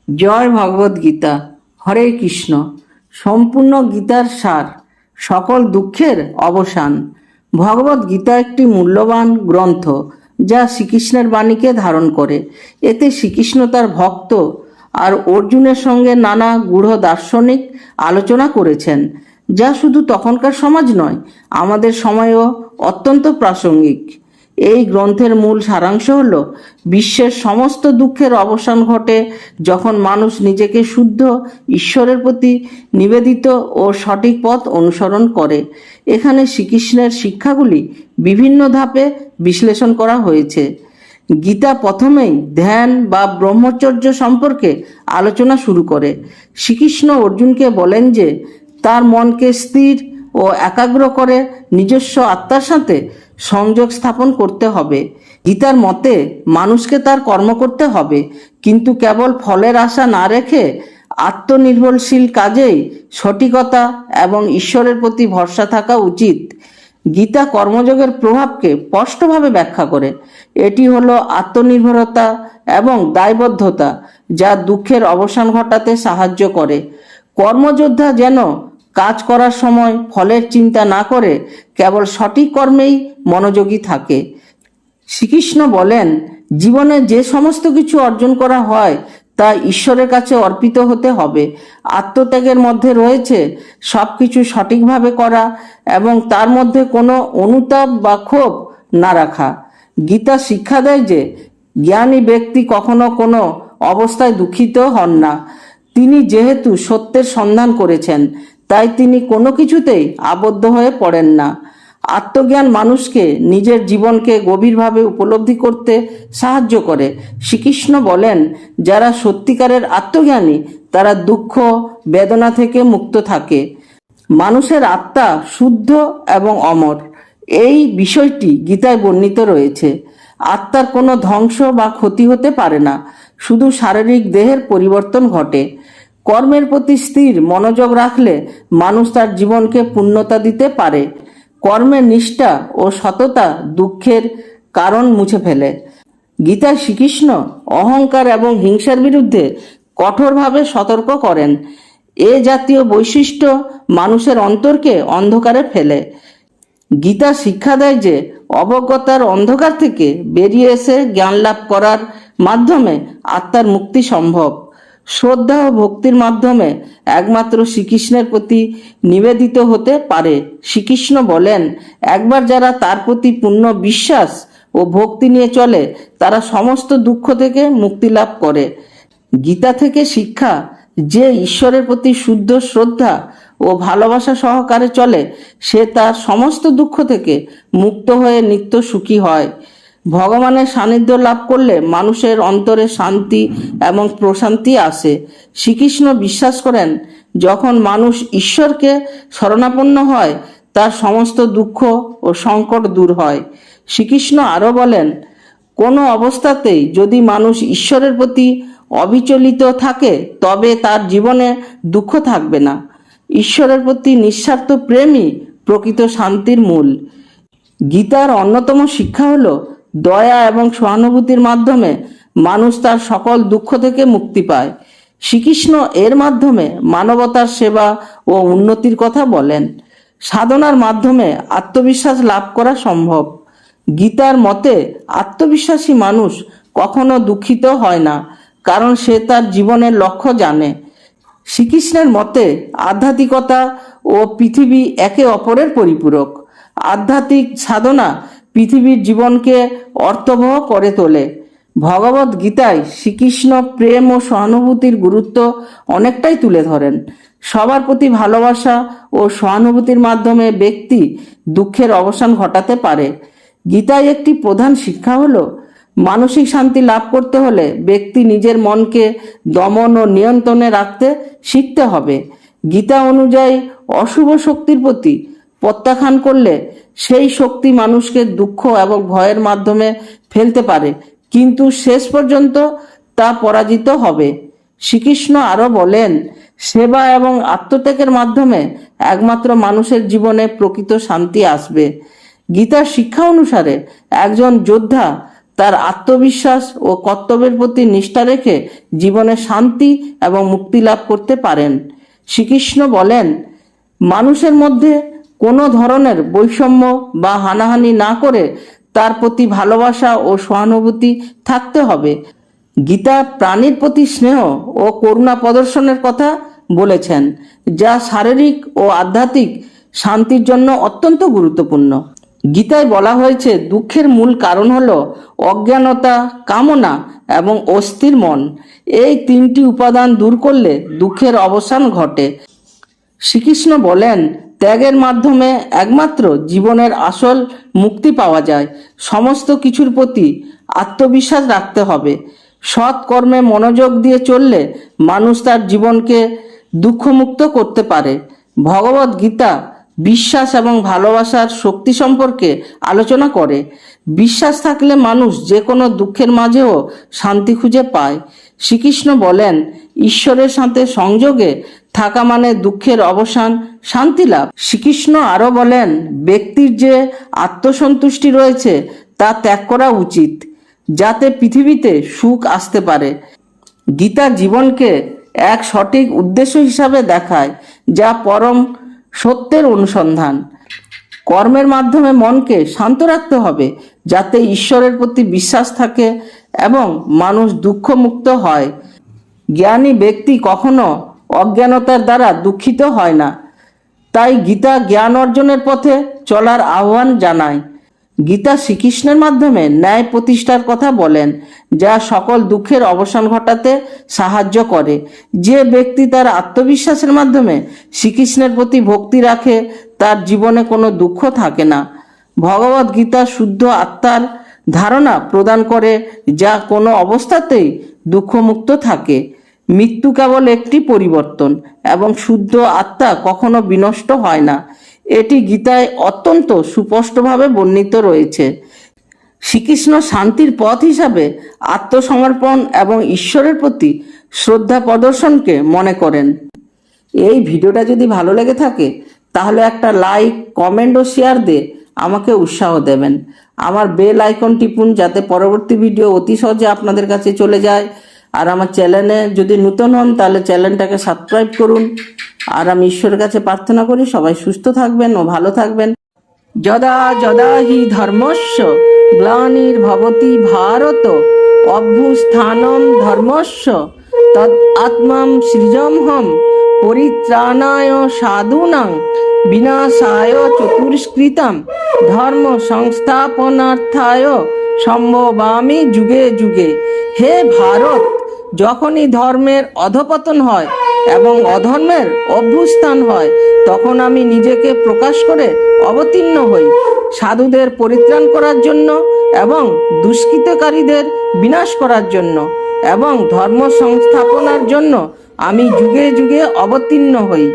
জয় ভগবদ গীতা। হরে কৃষ্ণ। সম্পূর্ণ গীতার সার, সকল দুঃখের অবসান। ভগবদ গীতা একটি মূল্যবান গ্রন্থ যা শ্রীকৃষ্ণের বাণীকে ধারণ করে। এতে শ্রীকৃষ্ণ তার ভক্ত আর অর্জুনের সঙ্গে নানা গূঢ় দার্শনিক আলোচনা করেছেন, যা শুধু তখনকার সমাজ নয়, আমাদের সময়েও অত্যন্ত প্রাসঙ্গিক। এই গ্রন্থের মূল সারাংশ হল, বিশ্বের সমস্ত দুঃখের অবসান ঘটে যখন মানুষ নিজেকে শুদ্ধ ঈশ্বরের প্রতি নিবেদিত ও সঠিক পথ অনুসরণ করে। এখানে শ্রীকৃষ্ণের শিক্ষাগুলি বিভিন্ন ধাপে বিশ্লেষণ করা হয়েছে। গীতা প্রথমেই ধ্যান বা ব্রহ্মচর্য সম্পর্কে আলোচনা শুরু করে। শ্রীকৃষ্ণ অর্জুনকে বলেন যে তার মনকে স্থির ও একাগ্র করে নিজস্ব আত্মার সাথে সংযোগ স্থাপন করতে হবে। গীতার মতে মানুষকে তার কর্ম করতে হবে, কিন্তু কেবল ফলের আশা না রেখে আত্মনির্ভরশীল কাজেই সঠিকতা এবং ঈশ্বরের প্রতি ভরসা থাকা উচিত। গীতা কর্মযোগের প্রভাবকে স্পষ্টভাবে ব্যাখ্যা করে। এটি হলো আত্মনির্ভরতা এবং দায়বদ্ধতা, যা দুঃখের অবসান ঘটাতে সাহায্য করে। কর্মযোদ্ধা যেন কাজ করার সময় ফলের চিন্তা না করে কেবল সঠিক কর্মেই মনোযোগী থাকে। শ্রীকৃষ্ণ বলেন, জীবনে যে সমস্ত কিছু অর্জন করা হয় তা ঈশ্বরের কাছে অর্পিত হতে হবে। আত্মত্যাগের মধ্যে রয়েছে সব কিছু সঠিকভাবে করা এবং তার মধ্যে কোনো অনুতাপ বা ক্ষোভ না রাখা। গীতা শিক্ষা দেয় যে জ্ঞানী ব্যক্তি কখনো কোনো অবস্থায় দুঃখিত হন না। তিনি যেহেতু সত্যের সন্ধান করেছেন, তাই তিনি কোনো কিছুতেই আবদ্ধ হয়ে পড়েন না। আত্মজ্ঞান মানুষকে নিজের জীবনকে গভীরভাবে উপলব্ধি করতে সাহায্য করে। শ্রীকৃষ্ণ বলেন, যারা সত্যিকারের আত্মজ্ঞানী তারা দুঃখ বেদনা থেকে মুক্ত থাকে। মানুষের আত্মা শুদ্ধ এবং অমর, এই বিষয়টি গীতায় বর্ণিত রয়েছে। আত্মার কোনো ধ্বংস বা ক্ষতি হতে পারে না, শুধু শারীরিক দেহের পরিবর্তন ঘটে। কর্মের প্রতি স্থির মনোযোগ রাখলে মানুষ তার জীবনকে পূর্ণতা দিতে পারে। কর্মের নিষ্ঠা ও সততা দুঃখের কারণ মুছে ফেলে। গীতায় শ্রীকৃষ্ণ অহংকার এবং হিংসার বিরুদ্ধে কঠোরভাবে সতর্ক করেন। এ জাতীয় বৈশিষ্ট্য মানুষের অন্তরকে অন্ধকারে ফেলে। গীতা শিক্ষা দেয় যে অবজ্ঞতার অন্ধকার থেকে বেরিয়ে এসে জ্ঞান লাভ করার মাধ্যমে আত্মার মুক্তি সম্ভব। শ্রদ্ধা ও ভক্তির মাধ্যমে একমাত্র শ্রীকৃষ্ণের প্রতি নিবেদিত হতে পারে। শ্রীকৃষ্ণ বলেন, একবার যারা তার প্রতি পূর্ণ বিশ্বাস ও ভক্তি নিয়ে চলে তারা সমস্ত দুঃখ থেকে মুক্তি লাভ করে। গীতা থেকে শিক্ষা, যে ঈশ্বরের প্রতি শুদ্ধ শ্রদ্ধা ও ভালোবাসা সহকারে চলে সে তার সমস্ত দুঃখ থেকে মুক্ত হয়ে নিত্য সুখী হয়। ভগবানের সান্নিধ্য লাভ করলে মানুষের অন্তরে শান্তি এবং প্রশান্তি আসে। শ্রীকৃষ্ণ বিশ্বাস করেন, যখন মানুষ ঈশ্বরকে শরণাপন্ন হয় তার সমস্ত দুঃখ ও সংকট দূর হয়। শ্রীকৃষ্ণ আরও বলেন, কোনো অবস্থাতেই যদি মানুষ ঈশ্বরের প্রতি অবিচলিত থাকে তবে তার জীবনে দুঃখ থাকবে না। ঈশ্বরের প্রতি নিঃস্বার্থ প্রেমই প্রকৃত শান্তির মূল। গীতার অন্যতম শিক্ষা হলো, দয়া এবং সহানুভূতির মাধ্যমে মানুষ তার সকল দুঃখ থেকে মুক্তি পায়। শ্রীকৃষ্ণ এর মাধ্যমে মানবতার সেবা ও উন্নতির কথা বলেন। সাধনার মাধ্যমে আত্মবিশ্বাস লাভ করা সম্ভব। গীতার মতে আত্মবিশ্বাসী মানুষ কখনো দুঃখিত হয় না, কারণ সে তার জীবনের লক্ষ্য জানে। শ্রীকৃষ্ণের মতে আধ্যাত্মিকতা ও পৃথিবী একে অপরের পরিপূরক। আধ্যাত্মিক সাধনা পৃথিবীর জীবনকে অর্থবহ করে তোলে। ভগবদ গীতায় শ্রীকৃষ্ণ প্রেম ও সহানুভূতির গুরুত্ব অনেকটাই তুলে ধরেন। সবার প্রতি ভালোবাসা ও সহানুভূতির মাধ্যমে ব্যক্তি দুঃখের অবসান ঘটাতে পারে। গীতায় একটি প্রধান শিক্ষা হলো, মানসিক শান্তি লাভ করতে হলে ব্যক্তি নিজের মনকে দমন ও নিয়ন্ত্রণে রাখতে শিখতে হবে। গীতা অনুযায়ী অশুভ শক্তির প্রতি প্রত্যাখ্যান করলে সেই শক্তি মানুষকে দুঃখ এবং ভয়ের মাধ্যমে ফেলতে পারে, কিন্তু শেষ পর্যন্ত তা পরাজিত হবে। শ্রীকৃষ্ণ আরও বলেন, সেবা এবং আত্মত্যাগের মাধ্যমে একমাত্র মানুষের জীবনে প্রকৃত শান্তি আসবে। গীতার শিক্ষা অনুসারে একজন যোদ্ধা তার আত্মবিশ্বাস ও কর্তব্যের প্রতি নিষ্ঠা রেখে জীবনে শান্তি এবং মুক্তি লাভ করতে পারেন। শ্রীকৃষ্ণ বলেন, মানুষের মধ্যে কোনো ধরনের বৈষম্য বা হানাহানি না করে তার প্রতি ভালোবাসা ও সহানুভূতি থাকতে হবে। গীতা প্রাণীর প্রতি স্নেহ ও করুণা প্রদর্শনের কথা বলেছেন, যা শারীরিক ও আধ্যাত্মিক শান্তির জন্য অত্যন্ত গুরুত্বপূর্ণ। গীতায় বলা হয়েছে, দুঃখের মূল কারণ হলো অজ্ঞানতা, কামনা এবং অস্থির মন। এই তিনটি উপাদান দূর করলে দুঃখের অবসান ঘটে। শ্রীকৃষ্ণ বলেন, ত্যাগের মাধ্যমে একমাত্র জীবনের আসল মুক্তি পাওয়া যায়। সমস্ত কিছুর প্রতি আত্মবিশ্বাস রাখতে হবে। সৎ কর্মে মনোযোগ দিয়ে চললে মানুষ তার জীবনকে দুঃখমুক্ত করতে পারে। ভগবদ গীতা বিশ্বাস এবং ভালোবাসার শক্তি সম্পর্কে আলোচনা করে। বিশ্বাস থাকলে মানুষ যে কোনো দুঃখের মাঝেও শান্তি খুঁজে পায়। শ্রীকৃষ্ণ বলেন, ঈশ্বরের সাথে সংযোগে থাকা মানে দুঃখের অবসান, শান্তি লাভ। শ্রীকৃষ্ণ আরো বলেন, ব্যক্তির যে আত্মসন্তুষ্টি রয়েছে তা ত্যাগ করা উচিত, যাতে পৃথিবীতে সুখ আসতে পারে। গীতা জীবনকে এক সঠিক উদ্দেশ্য হিসাবে দেখায়, যা পরম সত্যের অনুসন্ধান। কর্মের মাধ্যমে মনকে শান্ত রাখতে হবে, যাতে ঈশ্বরের প্রতি বিশ্বাস থাকে এবং মানুষ দুঃখমুক্ত হয়। জ্ঞানী ব্যক্তি কখনো অজ্ঞানতার দ্বারা দুঃখিত হয় না। তাই গীতা জ্ঞান অর্জনের পথে চলার আহ্বান জানায়। গীতা শ্রীকৃষ্ণের মাধ্যমে ন্যায় প্রতিষ্ঠার কথা বলেন, যা সকল দুঃখের অবসান ঘটাতে সাহায্য করে। যে ব্যক্তি তার আত্মবিশ্বাসের মাধ্যমে শ্রীকৃষ্ণের প্রতি ভক্তি রাখে, তার জীবনে কোনো দুঃখ থাকে না। ভগবদ গীতা শুদ্ধ আত্মার ধারণা প্রদান করে, যা কোনো অবস্থাতেই দুঃখমুক্ত থাকে। মৃত্যু কেবল একটি পরিবর্তন এবং শুদ্ধ আত্মা কখনো বিনষ্ট হয় না। এটি গীতায় অত্যন্ত সুস্পষ্টভাবে বর্ণিত রয়েছে। শ্রীকৃষ্ণ শান্তির পথ হিসাবে আত্মসমর্পণ এবং ঈশ্বরের প্রতি শ্রদ্ধা প্রদর্শনকে মনে করেন। এই ভিডিওটা যদি ভালো লেগে থাকে তাহলে একটা লাইক, কমেন্ট ও শেয়ার দিয়ে আমাকে উৎসাহ দেবেন। আমার বেল আইকন টিপুন, যাতে পরবর্তী ভিডিও অতি সহজে আপনাদের কাছে চলে যায়। আর আমার চ্যানেলে যদি নতুন হন তাহলে চ্যানেলটাকে সাবস্ক্রাইব করুন। আর আমি ঈশ্বরের কাছে প্রার্থনা করি সবাই সুস্থ থাকবেন ও ভালো থাকবেন। যদা যদা হি ধর্মস্য গ্লানির্ভবতি ভারত অভ্যুত্থানম ধর্মস্য তদ আত্মাম সৃজমহম পরিত্রাণায় সাধূনাং বিনাশায় চতুষ্কৃতম ধর্ম সংস্থাপনার্থায় সম্ভবামি যুগে যুগে। হে ভারত, যখনই ধর্মের অধপতন হয় এবং অধর্মের অভ্যুত্থান হয়, তখন আমি নিজেকে প্রকাশ করে অবতীর্ণ হই সাধুদের পরিত্রাণ করার জন্য এবং দুষ্কৃতকারীদের বিনাশ করার জন্য এবং ধর্ম সংস্থাপনার জন্য আমি যুগে যুগে অবতীর্ণ হই।